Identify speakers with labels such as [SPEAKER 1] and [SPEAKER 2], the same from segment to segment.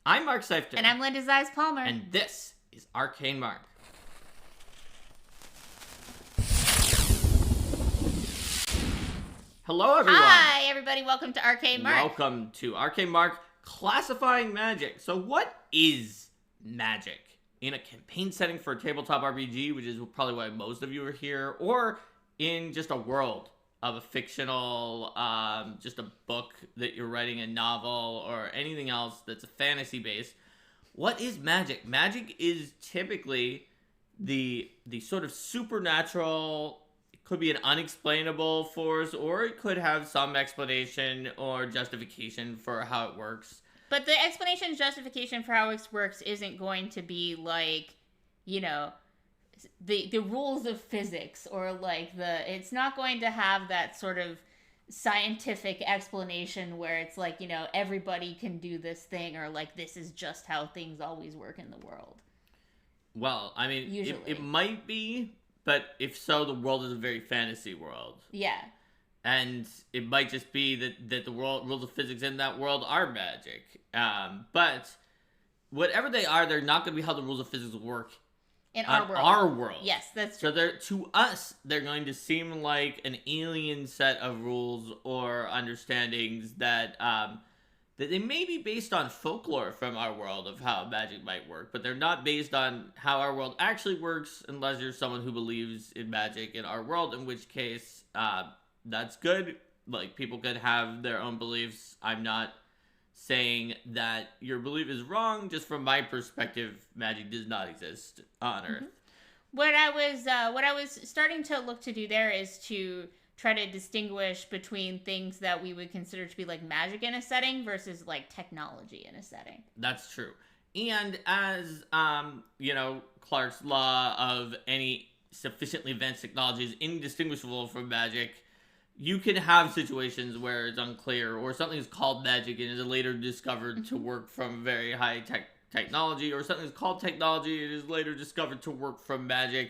[SPEAKER 1] I'm Mark Seifter.
[SPEAKER 2] And I'm Linda Zives Palmer.
[SPEAKER 1] And this is Arcane Mark. Hello, everyone.
[SPEAKER 2] Hi, everybody. Welcome to Arcane Mark.
[SPEAKER 1] Welcome to Arcane Mark, classifying magic. So what is magic? In a campaign setting for a tabletop RPG, which is probably why most of you are here, or in just a world of a fictional, just a book that you're writing, a novel, or anything else that's a fantasy base. What is magic? Magic is typically the sort of supernatural. It could be an unexplainable force, or it could have some explanation or justification for how it works.
[SPEAKER 2] But the explanation and justification for how it works isn't going to be like, you know, the rules of physics, or like it's not going to have that sort of scientific explanation where it's like, you know, everybody can do this thing, or like this is just how things always work in the world.
[SPEAKER 1] Well, I mean,
[SPEAKER 2] usually
[SPEAKER 1] it might be, but if so, the world is a very fantasy world.
[SPEAKER 2] Yeah.
[SPEAKER 1] And it might just be that the rules of physics in that world are magic. But whatever they are, they're not going to be how the rules of physics work
[SPEAKER 2] in
[SPEAKER 1] our world.
[SPEAKER 2] Yes, that's true.
[SPEAKER 1] So to us, they're going to seem like an alien set of rules or understandings that they may be based on folklore from our world of how magic might work, but they're not based on how our world actually works, unless you're someone who believes in magic in our world, in which case that's good. Like, people could have their own beliefs. I'm not saying that your belief is wrong. Just from my perspective, magic does not exist on Earth.
[SPEAKER 2] What I was starting to look to do there is to try to distinguish between things that we would consider to be like magic in a setting versus like technology in a setting.
[SPEAKER 1] That's true. And as Clark's law of any sufficiently advanced technology is indistinguishable from magic, you can have situations where it's unclear, or something is called magic and is later discovered to work from very high technology, or something is called technology and is later discovered to work from magic.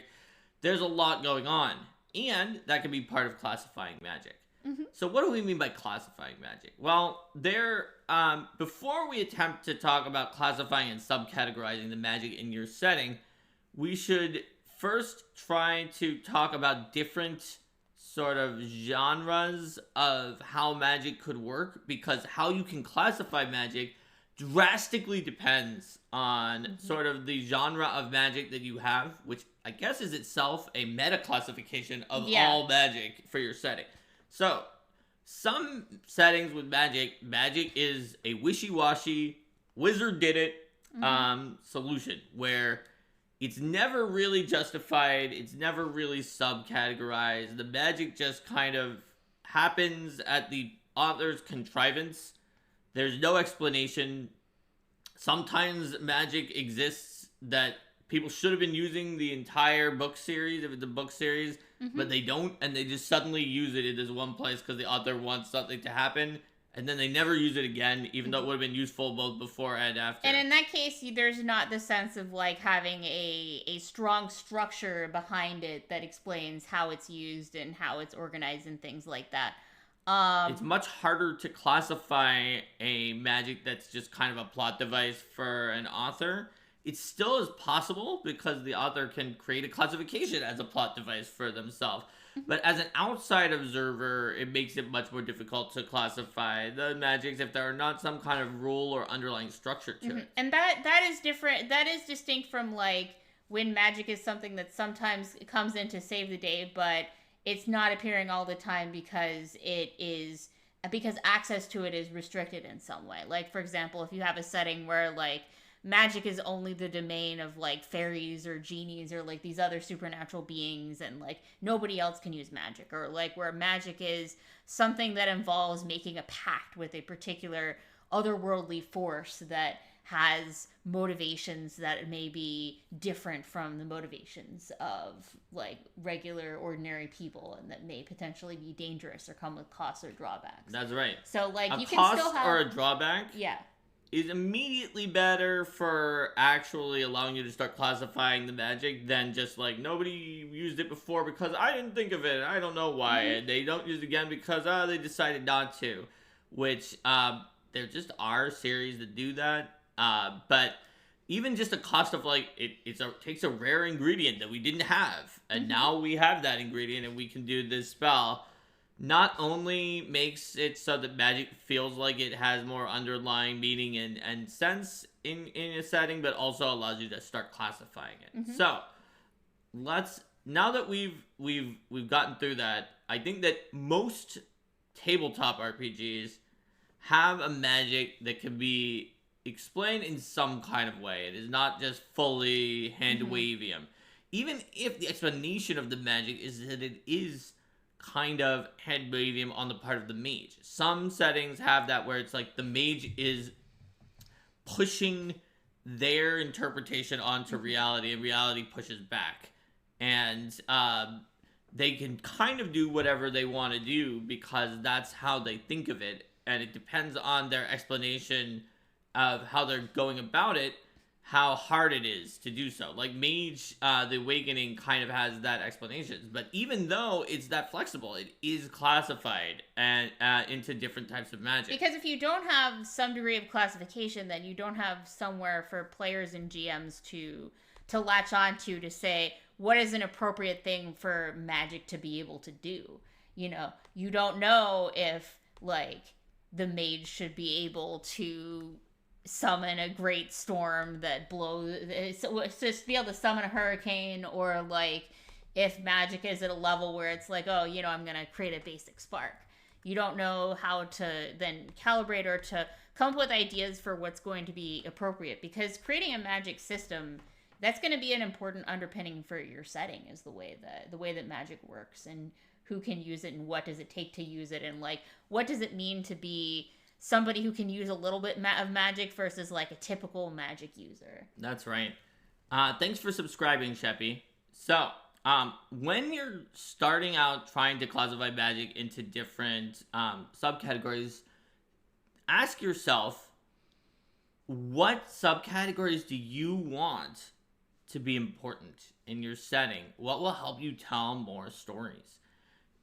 [SPEAKER 1] There's a lot going on, and that can be part of classifying magic. So what do we mean by classifying magic? Well, before we attempt to talk about classifying and subcategorizing the magic in your setting, we should first try to talk about different sort of genres of how magic could work, because how you can classify magic drastically depends on sort of the genre of magic that you have, which I guess is itself a meta classification of all magic for your setting. So some settings with magic is a wishy-washy wizard did it solution, where it's never really justified. It's never really subcategorized. The magic just kind of happens at the author's contrivance. There's no explanation. Sometimes magic exists that people should have been using the entire book series, if it's a book series, but they don't, and they just suddenly use it in this one place because the author wants something to happen. And then they never use it again, even though it would have been useful both before and after.
[SPEAKER 2] And in that case, there's not the sense of like having a strong structure behind it that explains how it's used and how it's organized and things like that.
[SPEAKER 1] It's much harder to classify a magic that's just kind of a plot device for an author. It still is possible because the author can create a classification as a plot device for themselves. But as an outside observer, it makes it much more difficult to classify the magics if there are not some kind of rule or underlying structure to it.
[SPEAKER 2] And that is different. That is distinct from like when magic is something that sometimes comes in to save the day, but it's not appearing all the time because access to it is restricted in some way. Like, for example, if you have a setting where like magic is only the domain of like fairies or genies or like these other supernatural beings, and like nobody else can use magic, or like where magic is something that involves making a pact with a particular otherworldly force that has motivations that may be different from the motivations of like regular ordinary people, and that may potentially be dangerous or come with costs or drawbacks.
[SPEAKER 1] That's right.
[SPEAKER 2] So like
[SPEAKER 1] a
[SPEAKER 2] you can
[SPEAKER 1] cost
[SPEAKER 2] still have
[SPEAKER 1] or a drawback is immediately better for actually allowing you to start classifying the magic than just like, nobody used it before because I didn't think of it, I don't know why, and they don't use it again because they decided not to, which there just are series that do that. But even just the cost of like takes a rare ingredient that we didn't have, and
[SPEAKER 2] Mm-hmm.
[SPEAKER 1] now we have that ingredient and we can do this spell. Not only makes it so that magic feels like it has more underlying meaning and sense in a setting, but also allows you to start classifying it.
[SPEAKER 2] Mm-hmm.
[SPEAKER 1] So let's now that we've gotten through that, I think that most tabletop RPGs have a magic that can be explained in some kind of way. It is not just fully hand
[SPEAKER 2] Mm-hmm.
[SPEAKER 1] wavium. Even if the explanation of the magic is that it is kind of hand wavium on the part of the mage. Some settings have that where it's like the mage is pushing their interpretation onto
[SPEAKER 2] Mm-hmm.
[SPEAKER 1] reality and reality pushes back. And they can kind of do whatever they want to do because that's how they think of it. And it depends on their explanation of how they're going about it, how hard it is to do so. Like Mage, the Awakening kind of has that explanation, but even though it's that flexible, it is classified and into different types of magic.
[SPEAKER 2] Because if you don't have some degree of classification, then you don't have somewhere for players and GMs to latch onto to say what is an appropriate thing for magic to be able to do. You don't know if like the mage should be able to summon a great storm that blows, just be able to summon a hurricane, or like if magic is at a level where it's like, oh, I'm gonna create a basic spark. You don't know how to then calibrate or to come up with ideas for what's going to be appropriate, because creating a magic system, that's going to be an important underpinning for your setting, is the way that magic works, and who can use it and what does it take to use it, and like what does it mean to be somebody who can use a little bit of magic versus like a typical magic user.
[SPEAKER 1] That's right. Thanks for subscribing, Sheppy. So, when you're starting out trying to classify magic into different subcategories, ask yourself, what subcategories do you want to be important in your setting? What will help you tell more stories?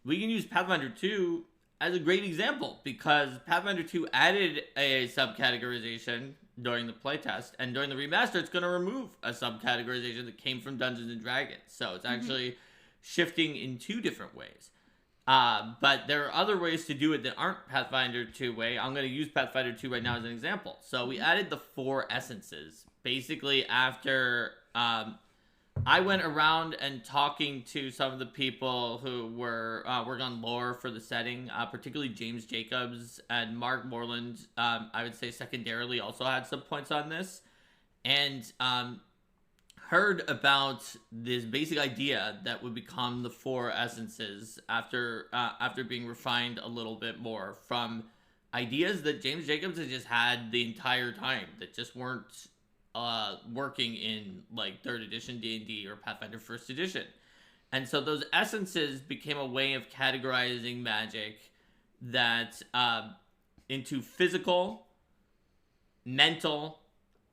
[SPEAKER 1] We can use Pathfinder 2 as a great example because Pathfinder 2 added a subcategorization during the playtest, and during the remaster, it's going to remove a subcategorization that came from Dungeons and Dragons. So it's actually shifting in two different ways. But there are other ways to do it that aren't Pathfinder 2 way. I'm going to use Pathfinder 2 right now as an example. So we added the 4 essences. Basically, after I went around and talking to some of the people who were working on lore for the setting, particularly James Jacobs and Mark Moreland. I would say secondarily also had some points on this, and heard about this basic idea that would become the 4 essences after being refined a little bit more from ideas that James Jacobs had just had the entire time that just weren't working in like 3rd edition D&D or Pathfinder 1st edition. And so those essences became a way of categorizing magic that into physical, mental,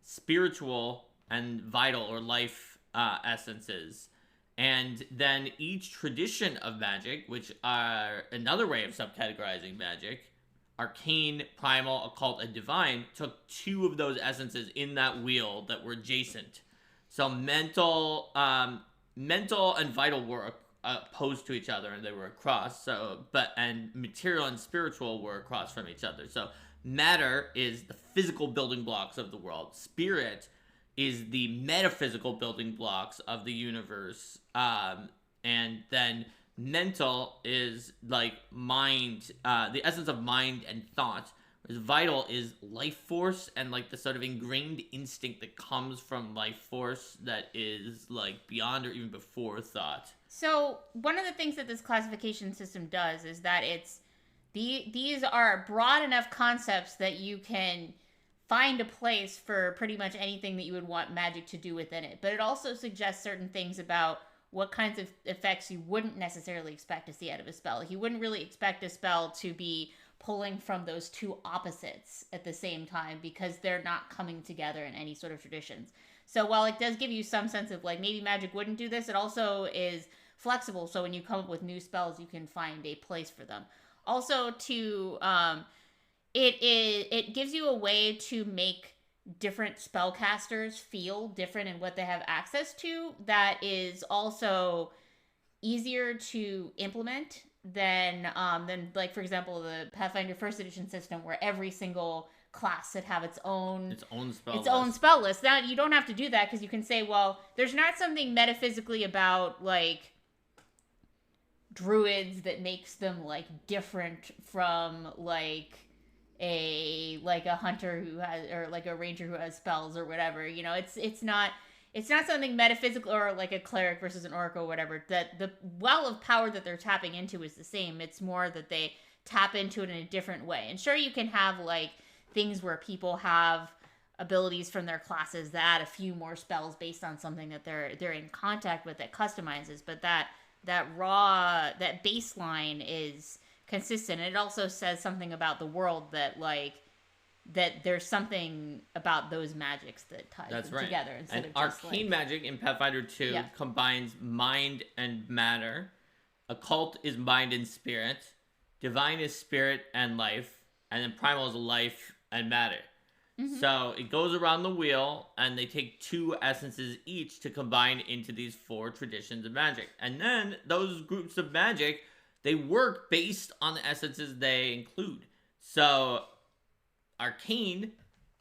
[SPEAKER 1] spiritual, and vital or life essences. And then each tradition of magic, which are another way of subcategorizing magic, arcane, primal, occult, and divine, took 2 of those essences in that wheel that were adjacent. So mental and vital were opposed to each other, and they were across. And material and spiritual were across from each other. So matter is the physical building blocks of the world. Spirit is the metaphysical building blocks of the universe. And then mental is like mind, the essence of mind and thought. Whereas vital is life force and like the sort of ingrained instinct that comes from life force that is like beyond or even before thought.
[SPEAKER 2] So one of the things that this classification system does is that these are broad enough concepts that you can find a place for pretty much anything that you would want magic to do within it. But it also suggests certain things about what kinds of effects you wouldn't necessarily expect to see out of a spell. Like you wouldn't really expect a spell to be pulling from those 2 opposites at the same time because they're not coming together in any sort of traditions. So while it does give you some sense of like maybe magic wouldn't do this, it also is flexible. So when you come up with new spells, you can find a place for them. Also, it gives you a way to make different spellcasters feel different in what they have access to, that is also easier to implement than like, for example, the Pathfinder First Edition system, where every single class would have its own spell list. Now you don't have to do that, because you can say, well, there's not something metaphysically about like druids that makes them like different from like a hunter who has, or like a ranger who has spells or whatever. You know, it's not something metaphysical, or like a cleric versus an orc or whatever, that the well of power that they're tapping into is the same. It's more that they tap into it in a different way. And sure, you can have like things where people have abilities from their classes that add a few more spells based on something that they're in contact with, that customizes, but that baseline is consistent. It also says something about the world, that like that there's something about those magics that ties them together.
[SPEAKER 1] Instead of arcane magic in Pathfinder 2 combines mind and matter. Occult is mind and spirit. Divine is spirit and life. And then primal is life and matter. Mm-hmm. So it goes around the wheel, and they take 2 essences each to combine into these 4 traditions of magic. And then those groups of magic, they work based on the essences they include. So arcane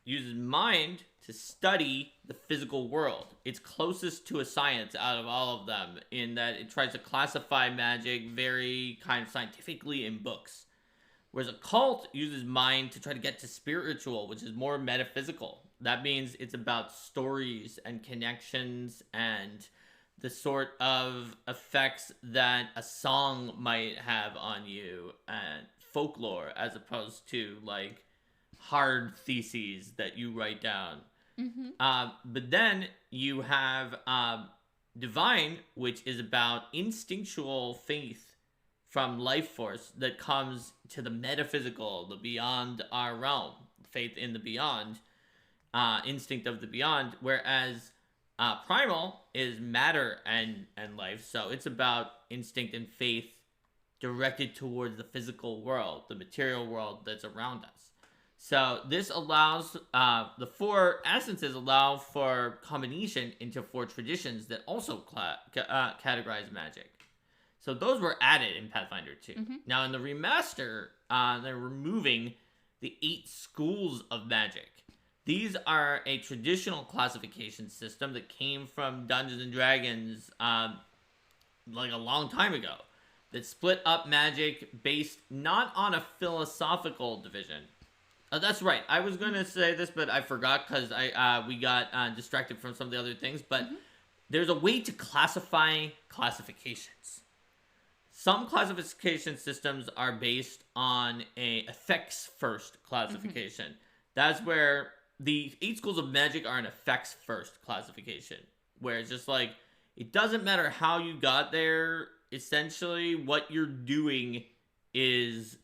[SPEAKER 1] uses mind to study the physical world. It's closest to a science out of all of them, in that it tries to classify magic very kind of scientifically in books. Whereas occult uses mind to try to get to spiritual, which is more metaphysical. That means it's about stories and connections and the sort of effects that a song might have on you, and folklore, as opposed to like hard theses that you write down. Mm-hmm. But then you have divine, which is about instinctual faith from life force that comes to the metaphysical, the beyond our realm, faith in the beyond, instinct of the beyond. Whereas primal is matter and life, so it's about instinct and faith directed towards the physical world, the material world that's around us. So this allows, the 4 essences allow for combination into 4 traditions that also categorize magic. So those were added in Pathfinder 2. Mm-hmm. Now in the remaster, they're removing the 8 schools of magic. These are a traditional classification system that came from Dungeons and Dragons like a long time ago, that split up magic based not on a philosophical division. That's right. I was going to say this, but I forgot because we got distracted from some of the other things. But there's a way to classify classifications. Some classification systems are based on a effects-first classification. Mm-hmm. That's where the 8 schools of magic are an effects-first classification, where it's just like, it doesn't matter how you got there. Essentially, what you're doing is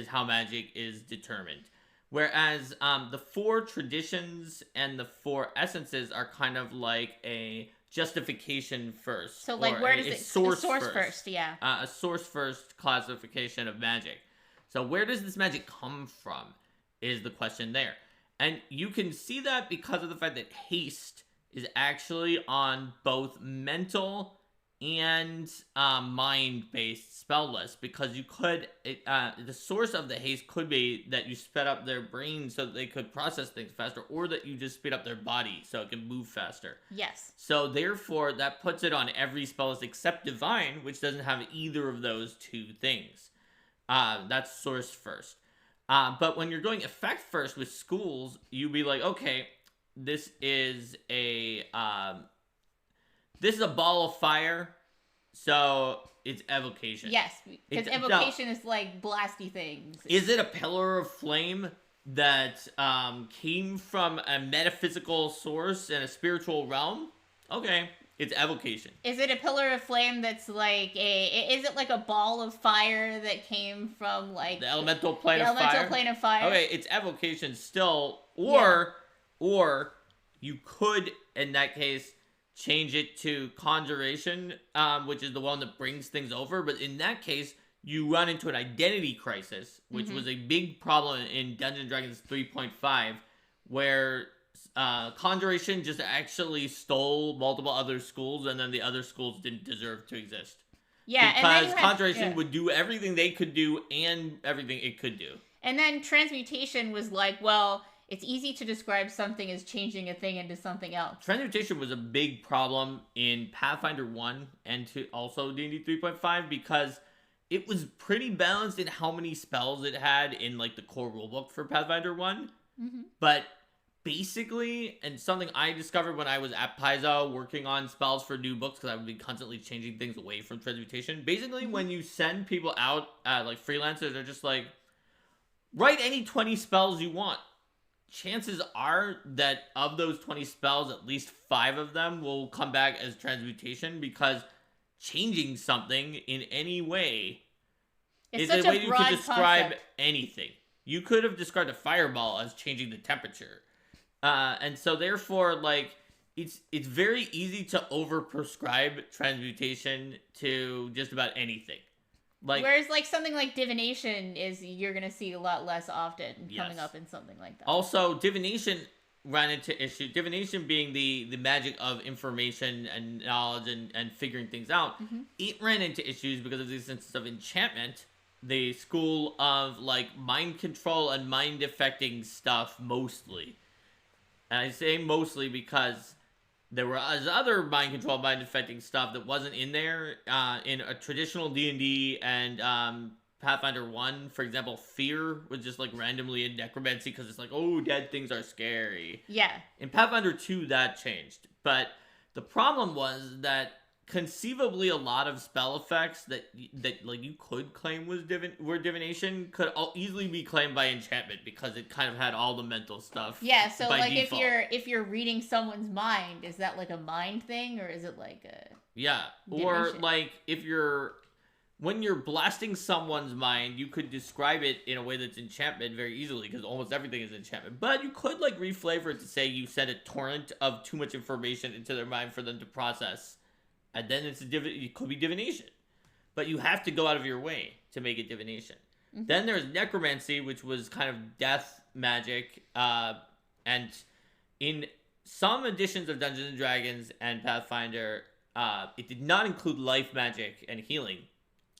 [SPEAKER 1] how magic is determined. Whereas the 4 traditions and the 4 essences are kind of like a justification first.
[SPEAKER 2] So like, where does it source first? Yeah.
[SPEAKER 1] A source first classification of magic. So where does this magic come from is the question there. And you can see that because of the fact that haste is actually on both mental and mind-based spell lists, because you could, the source of the haste could be that you sped up their brain so that they could process things faster, or that you just speed up their body so it can move faster.
[SPEAKER 2] Yes.
[SPEAKER 1] So therefore, that puts it on every spell list except divine, which doesn't have either of those 2 things. That's source first. But when you're going effect first with schools, you'd be like, okay, this is a ball of fire, so it's evocation.
[SPEAKER 2] Yes, because evocation is like blasty things.
[SPEAKER 1] Is it a pillar of flame that came from a metaphysical source in a spiritual realm? Okay, it's evocation.
[SPEAKER 2] Is it a pillar of flame that's like is it like a ball of fire that came from like
[SPEAKER 1] the elemental plane of fire? Okay, it's evocation still, or you could, in that case, change it to conjuration, which is the one that brings things over. But in that case, you run into an identity crisis, which was a big problem in Dungeons & Dragons 3.5, where Conjuration just actually stole multiple other schools, and then the other schools didn't deserve to exist.
[SPEAKER 2] Yeah, and then
[SPEAKER 1] Because
[SPEAKER 2] you had
[SPEAKER 1] Conjuration would do everything they could do and everything it could do.
[SPEAKER 2] and then transmutation was like, well, it's easy to describe something as changing a thing into something else.
[SPEAKER 1] Transmutation was a big problem in Pathfinder 1 and also D&D 3.5 because it was pretty balanced in how many spells it had in like the core rulebook for Pathfinder 1.
[SPEAKER 2] Mm-hmm.
[SPEAKER 1] But basically, and something I discovered when I was at Paizo working on spells for new books, because I would be constantly changing things away from transmutation. Basically, when you send people out, like freelancers, they're just like, write any 20 spells you want. Chances are that of those 20 spells, at least 5 of them will come back as transmutation, because changing something in any way is a way you could describe anything. You could have described a fireball as changing the temperature. And so therefore, like, it's very easy to overprescribe transmutation to just about anything. Like,
[SPEAKER 2] whereas like something like divination is you're gonna see a lot less often coming up in something like that.
[SPEAKER 1] Also, divination ran into issue. Divination being the magic of information and knowledge and figuring things out.
[SPEAKER 2] Mm-hmm.
[SPEAKER 1] It ran into issues because of the existence of enchantment, the school of like mind control and mind affecting stuff mostly. And I say mostly because there was other mind control, mind affecting stuff that wasn't in there in a traditional D&D and Pathfinder 1. For example, fear was just like randomly in necromancy because it's like, oh, dead things are scary.
[SPEAKER 2] Yeah.
[SPEAKER 1] In Pathfinder 2, that changed. But the problem was that conceivably a lot of spell effects that like you could claim were divination could easily be claimed by enchantment because it kind of had all the mental stuff.
[SPEAKER 2] Yeah, so like
[SPEAKER 1] default.
[SPEAKER 2] if you're reading someone's mind, is that like a mind thing or is it like a
[SPEAKER 1] divination? Or like when you're blasting someone's mind, you could describe it in a way that's enchantment very easily because almost everything is enchantment. But you could like reflavor it to say you sent a torrent of too much information into their mind for them to process. And then it could be divination. But you have to go out of your way to make it divination. Mm-hmm. Then there's necromancy, which was kind of death magic. And in some editions of Dungeons & Dragons and Pathfinder, it did not include life magic and healing.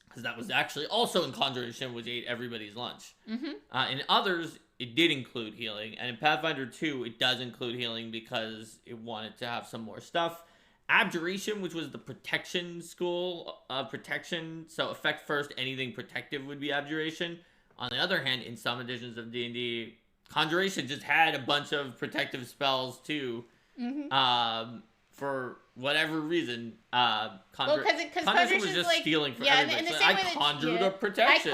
[SPEAKER 1] Because that was actually also in Conjuration, which ate everybody's lunch. Mm-hmm. In others, it did include healing. And in Pathfinder 2, it does include healing because it wanted to have some more stuff. Abjuration, which was the protection school of protection, so effect first, anything protective would be abjuration. On the other hand, in some editions of D&D, Conjuration just had a bunch of protective spells too. Mm-hmm. For whatever reason,
[SPEAKER 2] Conjuration
[SPEAKER 1] was just
[SPEAKER 2] like,
[SPEAKER 1] stealing from everybody. So I conjured a protection.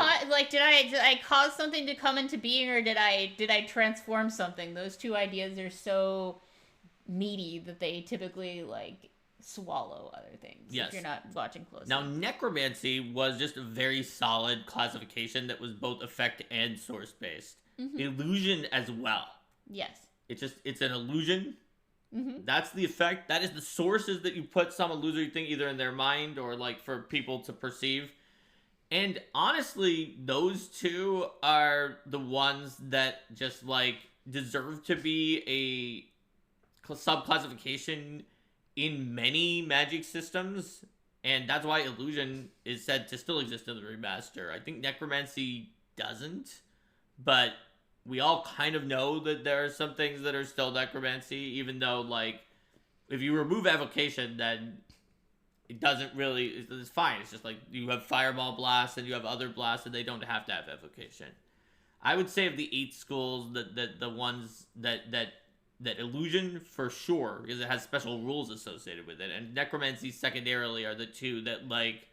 [SPEAKER 2] Did I cause something to come into being, or did I transform something? Those two ideas are so meaty that they typically like swallow other things.
[SPEAKER 1] Yes.
[SPEAKER 2] If you're not watching closely.
[SPEAKER 1] Now, necromancy was just a very solid classification that was both effect and source based. Mm-hmm. Illusion as well.
[SPEAKER 2] Yes.
[SPEAKER 1] It's an illusion.
[SPEAKER 2] Mm-hmm.
[SPEAKER 1] That's the effect. That is the sources that you put some illusory thing either in their mind or like for people to perceive. And honestly, those two are the ones that just like deserve to be a subclassification in many magic systems, and that's why illusion is said to still exist in the remaster. I think necromancy doesn't, but we all kind of know that there are some things that are still necromancy, even though like if you remove evocation, then it doesn't really, it's fine. It's just like you have fireball blasts and you have other blasts and they don't have to have evocation. I would say of the 8 schools, the ones that illusion for sure, because it has special rules associated with it, and necromancy secondarily are the two that like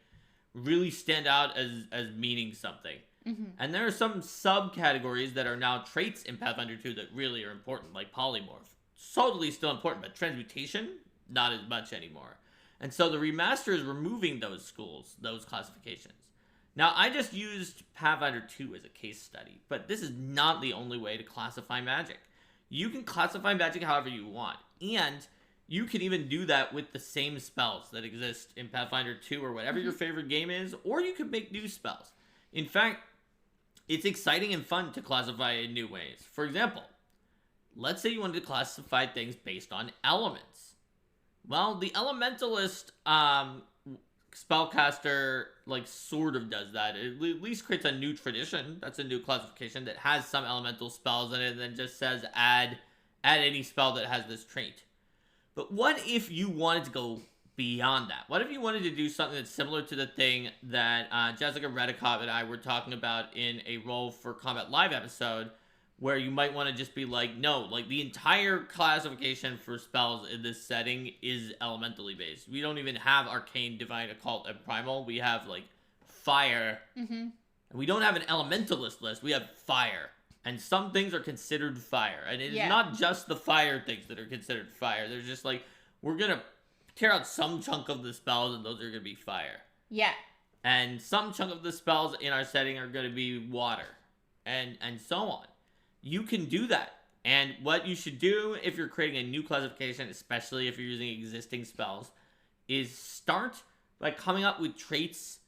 [SPEAKER 1] really stand out as meaning something. Mm-hmm. And there are some subcategories that are now traits in Pathfinder 2 that really are important, like polymorph. Totally still important, but transmutation, not as much anymore. And so the remaster is removing those schools, those classifications. Now, I just used Pathfinder 2 as a case study, but this is not the only way to classify magic. You can classify magic however you want, and you can even do that with the same spells that exist in Pathfinder 2 or whatever your favorite game is, or you can make new spells. In fact, it's exciting and fun to classify in new ways. For example, let's say you wanted to classify things based on elements. Well, the elementalist spellcaster like sort of does that. It at least creates a new tradition. That's a new classification that has some elemental spells in it, and then just says add any spell that has this trait. But what if you wanted to go beyond that? What if you wanted to do something that's similar to the thing that Jessica Redicott and I were talking about in a Roll for Combat Live episode, where you might want to just be like, no, like the entire classification for spells in this setting is elementally based. We don't even have arcane, divine, occult, and primal. We have like fire.
[SPEAKER 2] Mm-hmm.
[SPEAKER 1] And we don't have an elementalist list. We have fire. And some things are considered fire. And it's not just the fire things that are considered fire. They're just like, we're going to tear out some chunk of the spells and those are going to be fire.
[SPEAKER 2] Yeah.
[SPEAKER 1] And some chunk of the spells in our setting are going to be water. And so on. You can do that. And what you should do if you're creating a new classification, especially if you're using existing spells, is start by coming up with traits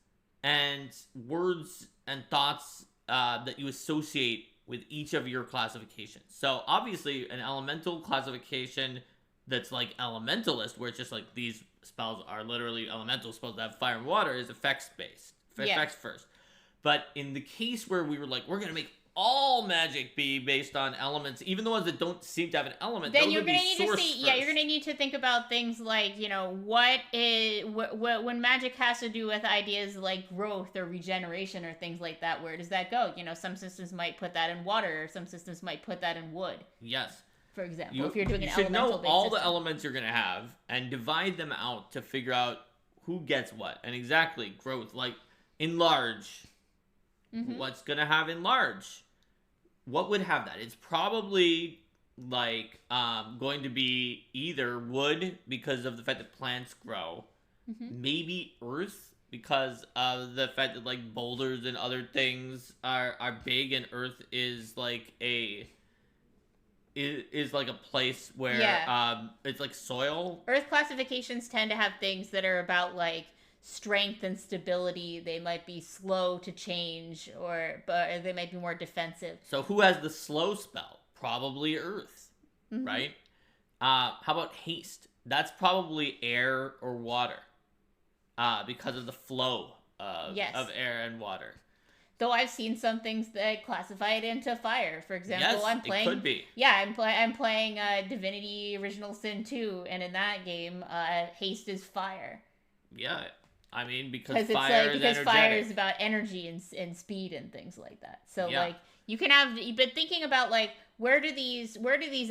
[SPEAKER 1] and words and thoughts that you associate with each of your classifications. So obviously an elemental classification that's like elementalist, where it's just like these spells are literally elemental spells that have fire and water, is effects based. Effects first. But in the case where we were like, we're going to make all magic be based on elements, even the ones that don't seem to have an element,
[SPEAKER 2] then you're gonna need to see. Yeah, you're gonna need to think about things like, you know, what when magic has to do with ideas like growth or regeneration or things like that. Where does that go? You know, some systems might put that in water, or some systems might put that in wood.
[SPEAKER 1] Yes.
[SPEAKER 2] For example, if you're doing an
[SPEAKER 1] elemental, you should know all
[SPEAKER 2] system.
[SPEAKER 1] the elements you're gonna have and divide them out to figure out who gets what and exactly growth. Like enlarge. Mm-hmm. What's gonna have enlarge? What would have that? It's probably like going to be either wood because of the fact that plants grow, maybe earth because of the fact that like boulders and other things are big, and earth is like a place where it's like soil.
[SPEAKER 2] Earth classifications tend to have things that are about like strength and stability. They might be slow to change, but they might be more defensive.
[SPEAKER 1] So who has the slow spell? Probably earth, right? How about haste? That's probably air or water, because of the flow of air and water.
[SPEAKER 2] Though I've seen some things that classify it into fire. For example, I'm playing.
[SPEAKER 1] It could be.
[SPEAKER 2] Yeah, I'm playing Divinity Original Sin 2, and in that game, haste is fire.
[SPEAKER 1] Yeah. I mean, because fire
[SPEAKER 2] is about energy and speed and things like that. So like you can have, but thinking about like where do these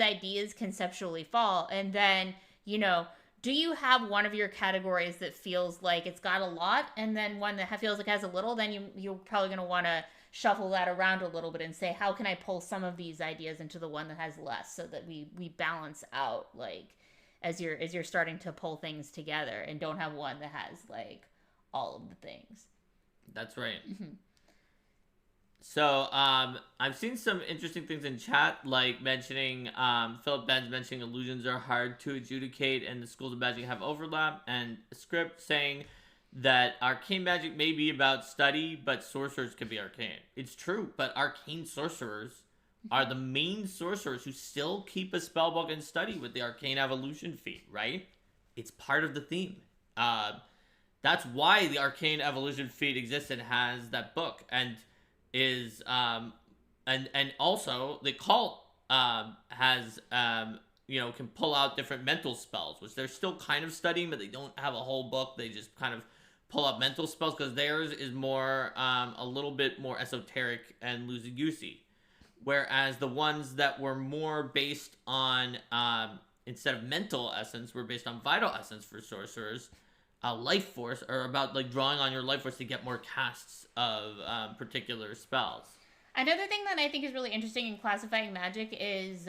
[SPEAKER 2] ideas conceptually fall, and then you know, do you have one of your categories that feels like it's got a lot, and then one that feels like it has a little? Then you're probably going to want to shuffle that around a little bit and say, how can I pull some of these ideas into the one that has less, so that we balance out like as you're starting to pull things together, and don't have one that has like all of the things.
[SPEAKER 1] That's right. So I've seen some interesting things in chat, like mentioning Philip Benz mentioning illusions are hard to adjudicate and the schools of magic have overlap, and a script saying that arcane magic may be about study, but sorcerers can be arcane. It's true, but arcane sorcerers are the main sorcerers who still keep a spellbook and study with the arcane evolution feat, right? It's part of the theme. That's why the arcane evolution feat exists and has that book, and is and also the cult has can pull out different mental spells, which they're still kind of studying, but they don't have a whole book. They just kind of pull up mental spells because theirs is more a little bit more esoteric and loosey goosey. Whereas the ones that were more based on, instead of mental essence, were based on vital essence for sorcerers, life force, are about like drawing on your life force to get more casts of particular spells.
[SPEAKER 2] Another thing that I think is really interesting in classifying magic is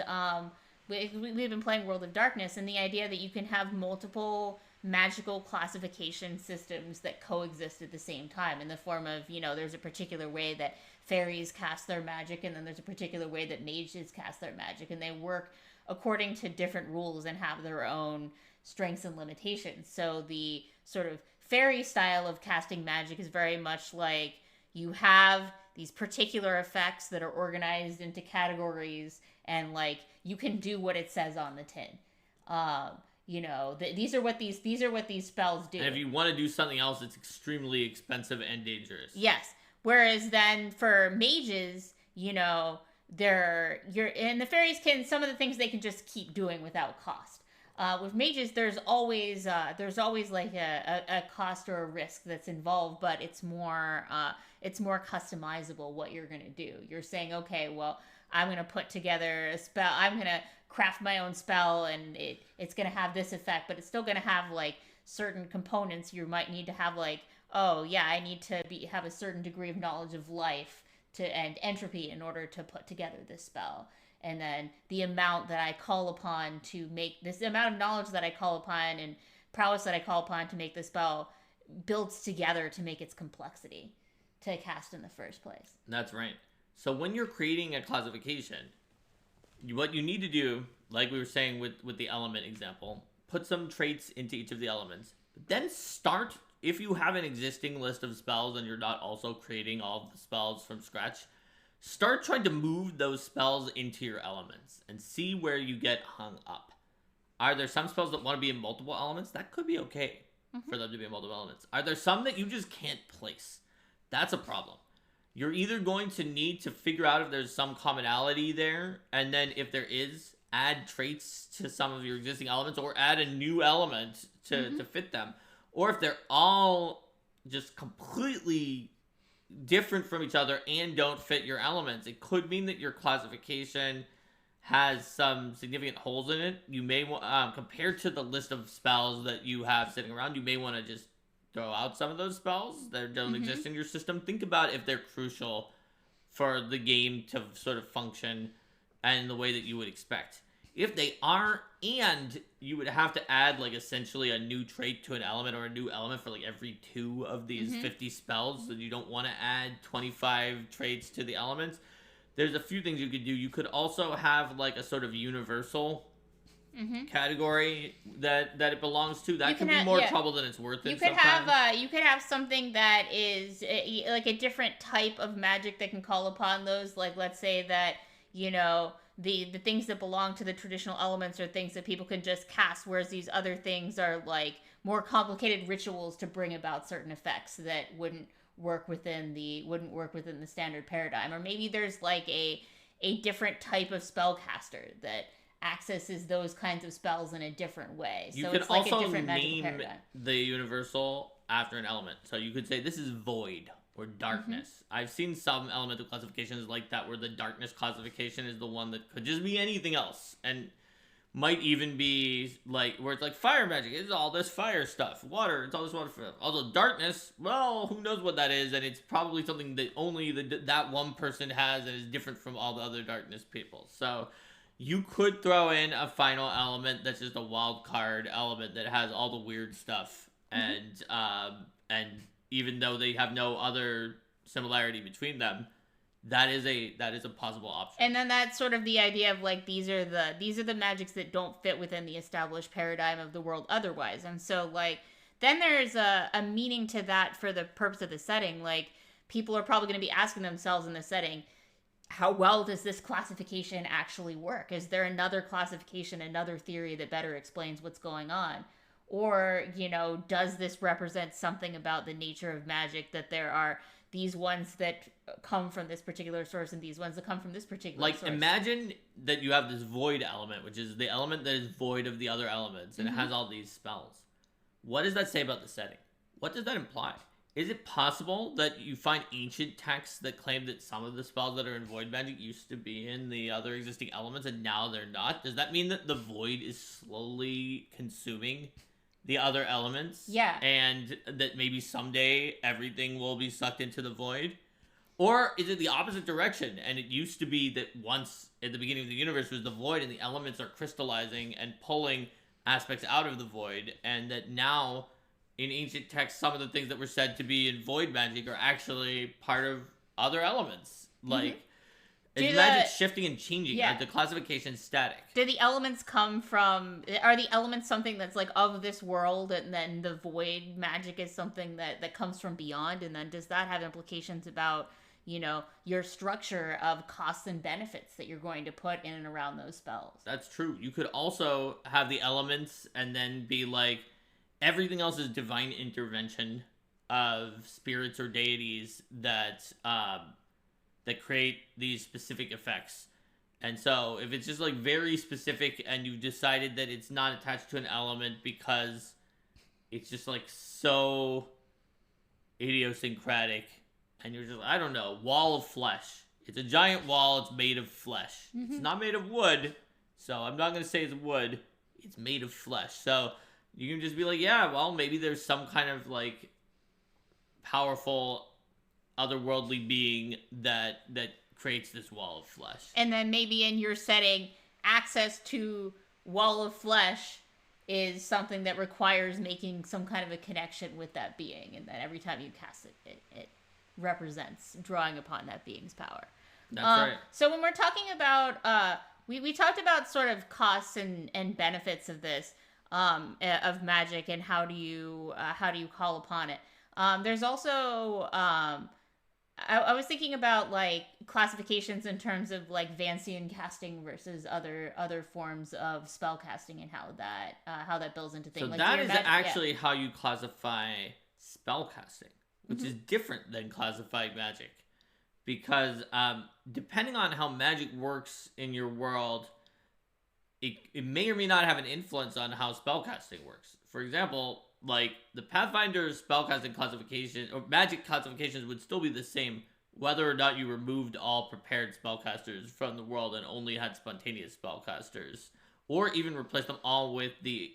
[SPEAKER 2] we've been playing World of Darkness, and the idea that you can have multiple magical classification systems that coexist at the same time, in the form of, there's a particular way that fairies cast their magic, and then there's a particular way that mages cast their magic, and they work according to different rules and have their own strengths and limitations. So the sort of fairy style of casting magic is very much like you have these particular effects that are organized into categories, and like you can do what it says on the tin. These are what these spells do.
[SPEAKER 1] And if you want to do something else, it's extremely expensive and dangerous.
[SPEAKER 2] Yes. Whereas then for mages, you're in the fairies can some of the things they can just keep doing without cost. With mages, there's always like a cost or a risk that's involved, but it's more customizable what you're gonna do. You're saying, okay, well, I'm gonna put together a spell. I'm gonna craft my own spell, and it's gonna have this effect, but it's still gonna have like certain components you might need to have, like, oh yeah, I need to have a certain degree of knowledge of life and entropy in order to put together this spell. And then the amount that I call upon to make this amount of knowledge that I call upon and prowess that I call upon to make the spell builds together to make its complexity to cast in the first place.
[SPEAKER 1] That's right. So when you're creating a classification, what you need to do, like we were saying with the element example, put some traits into each of the elements. But then start, if you have an existing list of spells and you're not also creating all of the spells from scratch, start trying to move those spells into your elements and see where you get hung up. Are there some spells that want to be in multiple elements? That could be okay for them to be in multiple elements. Are there some that you just can't place? That's a problem. You're either going to need to figure out if there's some commonality there, and then if there is, add traits to some of your existing elements, or add a new element to fit them. Or if they're all just completely different from each other and don't fit your elements, it could mean that your classification has some significant holes in it. You may want, compared to the list of spells that you have sitting around, you may want to just throw out some of those spells that don't exist in your system. Think about if they're crucial for the game to sort of function and the way that you would expect. If they are, and you would have to add like essentially a new trait to an element, or a new element for like every 2 of these 50 spells, so you don't want to add 25 traits to the elements. There's a few things you could do. You could also have like a sort of universal category that it belongs to. That can be more trouble than it's worth.
[SPEAKER 2] You could have something that is like a different type of magic that can call upon those. Like, let's say that the things that belong to the traditional elements are things that people can just cast, whereas these other things are like more complicated rituals to bring about certain effects that wouldn't work within the standard paradigm. Or maybe there's like a different type of spellcaster that accesses those kinds of spells in a different way.
[SPEAKER 1] You
[SPEAKER 2] so
[SPEAKER 1] can
[SPEAKER 2] it's like
[SPEAKER 1] also
[SPEAKER 2] a different magical
[SPEAKER 1] name
[SPEAKER 2] paradigm.
[SPEAKER 1] the universal after an element. So you could say this is void or darkness. I've seen some elemental classifications like that, where the darkness classification is the one that could just be anything else, and might even be like where it's like fire magic, it's all this fire stuff. Water, it's all this water stuff. Although darkness, well, who knows what that is, and it's probably something that only that one person has and is different from all the other darkness people. So you could throw in a final element that's just a wild card element that has all the weird stuff, and even though they have no other similarity between them, that is a possible option.
[SPEAKER 2] And then that's sort of the idea of like these are the magics that don't fit within the established paradigm of the world otherwise. And so like then there's a meaning to that for the purpose of the setting. Like people are probably going to be asking themselves in the setting, how well does this classification actually work? Is there another classification, another theory that better explains what's going on? Or, does this represent something about the nature of magic, that there are these ones that come from this particular source and these ones that come from this particular source?
[SPEAKER 1] Like, imagine that you have this void element, which is the element that is void of the other elements, and it has all these spells. What does that say about the setting? What does that imply? Is it possible that you find ancient texts that claim that some of the spells that are in void magic used to be in the other existing elements and now they're not? Does that mean that the void is slowly consuming the other elements?
[SPEAKER 2] Yeah.
[SPEAKER 1] And that maybe someday everything will be sucked into the void? Or is it the opposite direction, and it used to be that once at the beginning of the universe was the void and the elements are crystallizing and pulling aspects out of the void, and that now in ancient texts some of the things that were said to be in void magic are actually part of other elements? Like, is magic shifting and changing?
[SPEAKER 2] Yeah.
[SPEAKER 1] Are the classifications static?
[SPEAKER 2] Do the elements are the elements something that's like of this world, and then the void magic is something that comes from beyond? And then does that have implications about, your structure of costs and benefits that you're going to put in and around those spells.
[SPEAKER 1] That's true. You could also have the elements and then be like, everything else is divine intervention of spirits or deities that create these specific effects. And so if it's just like very specific and you've decided that it's not attached to an element because it's just like so idiosyncratic, and you're just, I don't know, wall of flesh. It's a giant wall, it's made of flesh. Mm-hmm. It's not made of wood, so I'm not going to say it's wood. It's made of flesh. So you can just be like, yeah, well, maybe there's some kind of like powerful otherworldly being that creates this wall of flesh.
[SPEAKER 2] And then maybe in your setting, access to wall of flesh is something that requires making some kind of a connection with that being, and that every time you cast it, it represents drawing upon that being's power.
[SPEAKER 1] That's right.
[SPEAKER 2] So when we're talking about, we talked about sort of costs and benefits of this, of magic, and how do you call upon it. There's also, I was thinking about like classifications in terms of like Vancian casting versus other forms of spell casting, and how that builds into things.
[SPEAKER 1] So
[SPEAKER 2] like
[SPEAKER 1] that is actually how you classify spell casting, which is different than classified magic, because depending on how magic works in your world, it may or may not have an influence on how spellcasting works. For example, like the Pathfinder spellcasting classification or magic classifications would still be the same whether or not you removed all prepared spellcasters from the world and only had spontaneous spellcasters, or even replaced them all with the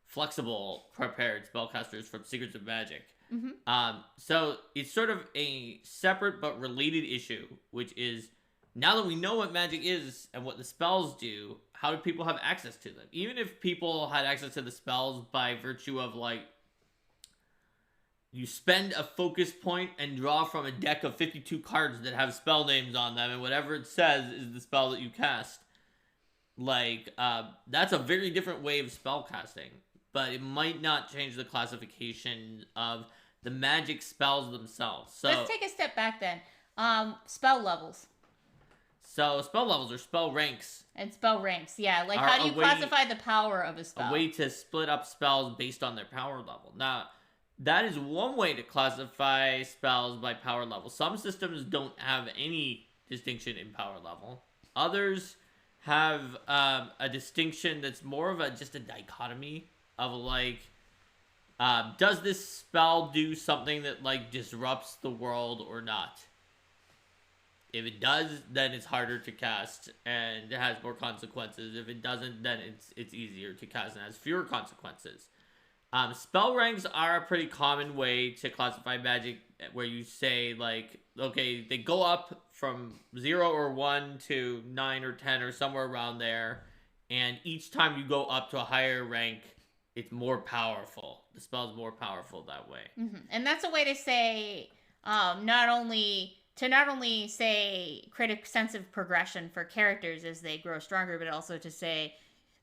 [SPEAKER 1] flexible prepared spellcasters from Secrets of Magic. Mm-hmm. So it's sort of a separate but related issue, which is, now that we know what magic is and what the spells do, how do people have access to them? Even if people had access to the spells by virtue of, like, you spend a focus point and draw from a deck of 52 cards that have spell names on them, and whatever it says is the spell that you cast. Like, that's a very different way of spell casting, but it might not change the classification of the magic spells themselves. So
[SPEAKER 2] let's take a step back then. Spell levels.
[SPEAKER 1] So spell levels or spell ranks.
[SPEAKER 2] And spell ranks, yeah. Like, how do you classify the power of a spell?
[SPEAKER 1] A way to split up spells based on their power level. Now, that is one way to classify spells by power level. Some systems don't have any distinction in power level. Others have a distinction that's more of just a dichotomy of, like, does this spell do something that, like, disrupts the world or not? If it does, then it's harder to cast and it has more consequences. If it doesn't, then it's easier to cast and has fewer consequences. Spell ranks are a pretty common way to classify magic, where you say, like, okay, they go up from 0 or 1 to 9 or 10 or somewhere around there, and each time you go up to a higher rank, it's more powerful. The spell's more powerful that way.
[SPEAKER 2] Mm-hmm. And that's a way to say, not only say create a sense of progression for characters as they grow stronger, but also to say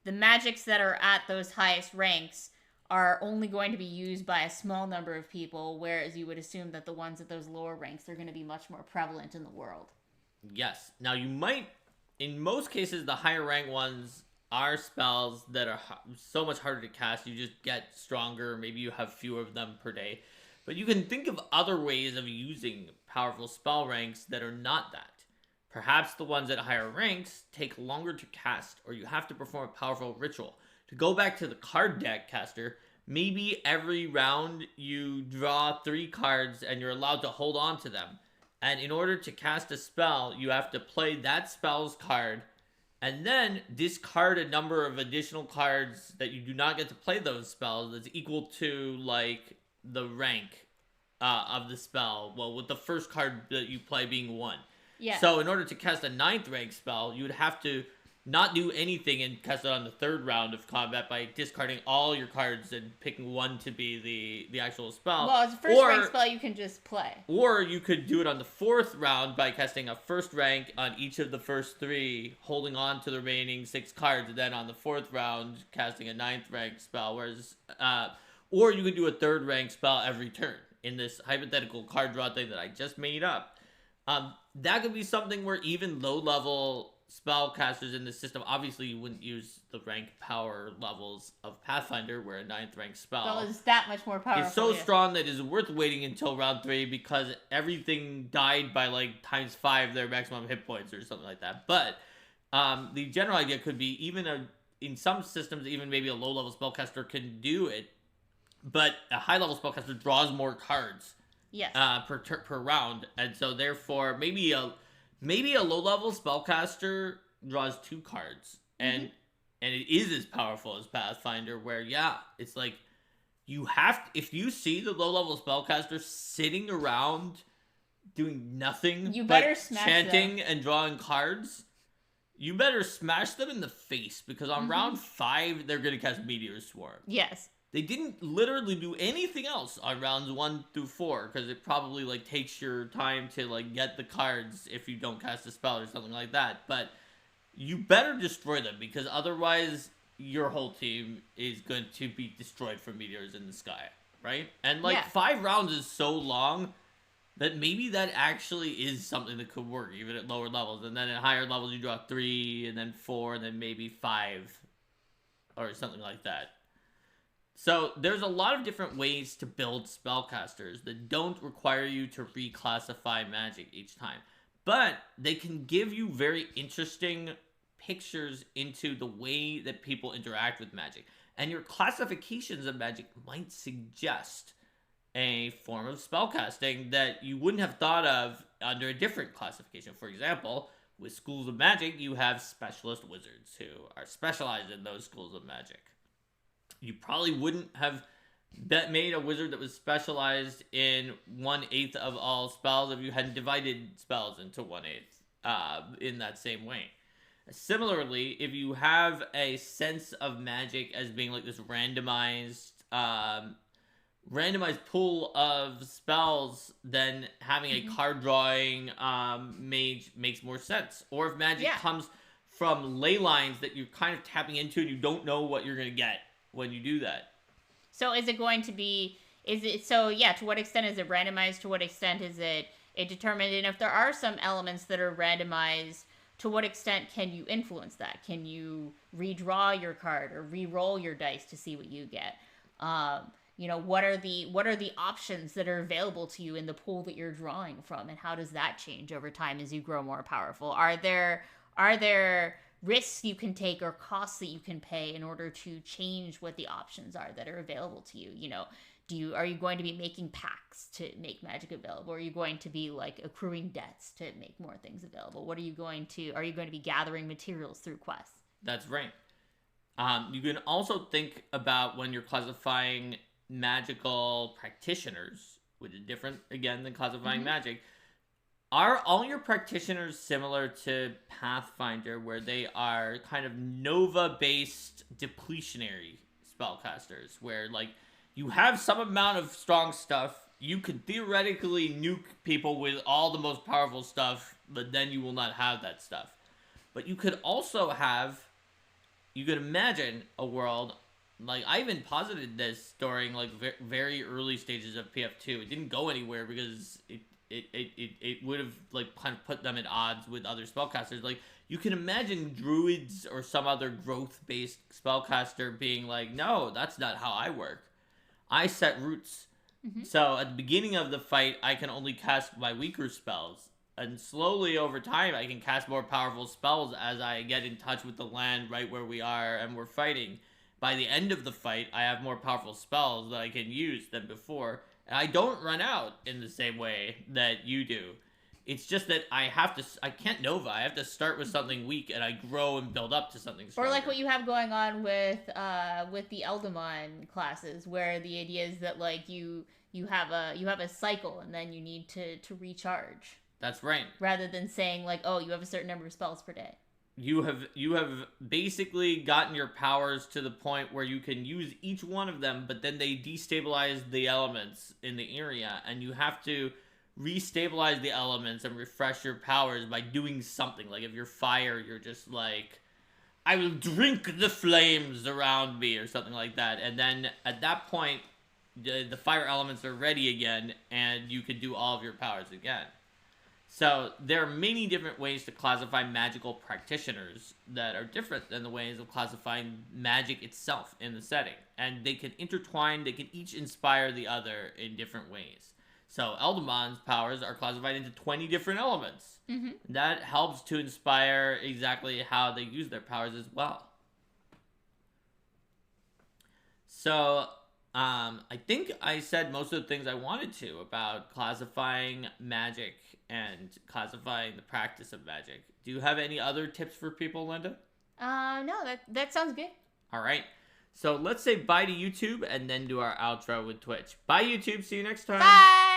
[SPEAKER 2] the magics that are at those highest ranks are only going to be used by a small number of people, whereas you would assume that the ones at those lower ranks are going to be much more prevalent in the world.
[SPEAKER 1] Yes. Now, you might, in most cases, the higher rank ones are spells that are so much harder to cast. You just get stronger. Maybe you have fewer of them per day. But you can think of other ways of using powerful spell ranks that are not that. Perhaps the ones at higher ranks take longer to cast, or you have to perform a powerful ritual. To go back to the card deck caster, maybe every round you draw 3 cards and you're allowed to hold on to them. And in order to cast a spell, you have to play that spell's card and then discard a number of additional cards that you do not get to play those spells that's equal to, like, the rank of the spell. Well, with the first card that you play being 1.
[SPEAKER 2] Yeah.
[SPEAKER 1] So in order to cast a 9th rank spell, you would have to not do anything and cast it on the 3rd round of combat by discarding all your cards and picking 1 to be the actual spell.
[SPEAKER 2] Well, as a first rank spell, you can just play.
[SPEAKER 1] Or you could do it on the 4th round by casting a 1st rank on each of the first 3, holding on to the remaining 6 cards, and then on the 4th round, casting a 9th rank spell. Whereas, or you could do a 3rd rank spell every turn. in this hypothetical card draw thing that I just made up, that could be something where even low level spellcasters in the system, obviously you wouldn't use the rank power levels of Pathfinder, where a 9th rank
[SPEAKER 2] Spell
[SPEAKER 1] spell
[SPEAKER 2] is that much more powerful.
[SPEAKER 1] is so strong that it's worth waiting until round 3 because everything died by like times 5 their maximum hit points or something like that. But the general idea could be in some systems, even maybe a low level spellcaster can do it, but a high level spellcaster draws more cards.
[SPEAKER 2] Yes.
[SPEAKER 1] Per round, and so therefore maybe a low level spellcaster draws 2 cards, and it is as powerful as Pathfinder. Where it's like you have if you see the low level spellcaster sitting around doing nothing,
[SPEAKER 2] you better smash
[SPEAKER 1] chanting
[SPEAKER 2] them.
[SPEAKER 1] and drawing cards. You better smash them in the face because on round 5 they're gonna cast Meteor Swarm.
[SPEAKER 2] Yes.
[SPEAKER 1] They didn't literally do anything else on rounds 1 through 4 because it probably like takes your time to like get the cards if you don't cast a spell or something like that. But you better destroy them because otherwise your whole team is going to be destroyed from meteors in the sky, right? And like 5 rounds is so long that maybe that actually is something that could work even at lower levels. And then at higher levels you draw 3 and then 4 and then maybe 5 or something like that. So there's a lot of different ways to build spellcasters that don't require you to reclassify magic each time. But they can give you very interesting pictures into the way that people interact with magic. And your classifications of magic might suggest a form of spellcasting that you wouldn't have thought of under a different classification. For example, with schools of magic, you have specialist wizards who are specialized in those schools of magic. You probably wouldn't have made a wizard that was specialized in 1/8 of all spells if you hadn't divided spells into 1/8 in that same way. Similarly, if you have a sense of magic as being like this randomized pool of spells, then having a card drawing mage makes more sense. Or if magic comes from ley lines that you're kind of tapping into and you don't know what you're going to get when you do that.
[SPEAKER 2] So is it going to be, to what extent is it randomized? To what extent is it determined? And if there are some elements that are randomized, to what extent can you influence that? Can you redraw your card or re-roll your dice to see what you get? What are the options that are available to you in the pool that you're drawing from? And how does that change over time as you grow more powerful? Are there risks you can take or costs that you can pay in order to change what the options are that are available to you? Are you going to be making pacts to make magic available? Are you going to be like accruing debts to make more things available? Are you going to be gathering materials through quests?
[SPEAKER 1] That's right. You can also think about when you're classifying magical practitioners, which is different again than classifying magic. Are all your practitioners similar to Pathfinder, where they are kind of Nova-based depletionary spellcasters, where like you have some amount of strong stuff, you could theoretically nuke people with all the most powerful stuff, but then you will not have that stuff. But you could imagine a world, like I even posited this during like very early stages of PF2. It didn't go anywhere because it would have like kind of put them at odds with other spellcasters. Like you can imagine druids or some other growth-based spellcaster being like, no, that's not how I work. I set roots. So at the beginning of the fight, I can only cast my weaker spells. And slowly over time, I can cast more powerful spells as I get in touch with the land right where we are and we're fighting. By the end of the fight, I have more powerful spells that I can use than before. And I don't run out in the same way that you do. It's just that I can't Nova. I have to start with something weak and I grow and build up to something stronger.
[SPEAKER 2] Or like what you have going on with the Eldamon classes, where the idea is that like you have a cycle and then you need to recharge.
[SPEAKER 1] That's right.
[SPEAKER 2] Rather than saying like, oh, you have a certain number of spells per day.
[SPEAKER 1] You have basically gotten your powers to the point where you can use each one of them, but then they destabilize the elements in the area, and you have to restabilize the elements and refresh your powers by doing something. Like if you're fire, you're just like, I will drink the flames around me or something like that. And then at that point, the fire elements are ready again, and you can do all of your powers again. So there are many different ways to classify magical practitioners that are different than the ways of classifying magic itself in the setting. And they can intertwine, they can each inspire the other in different ways. So Eldamon's powers are classified into 20 different elements.
[SPEAKER 2] Mm-hmm.
[SPEAKER 1] That helps to inspire exactly how they use their powers as well. So I think I said most of the things I wanted to about classifying magic and classifying the practice of magic. Do you have any other tips for people, Linda?
[SPEAKER 2] No, that sounds good.
[SPEAKER 1] All right. So let's say bye to YouTube and then do our outro with Twitch. Bye, YouTube. See you next time.
[SPEAKER 2] Bye!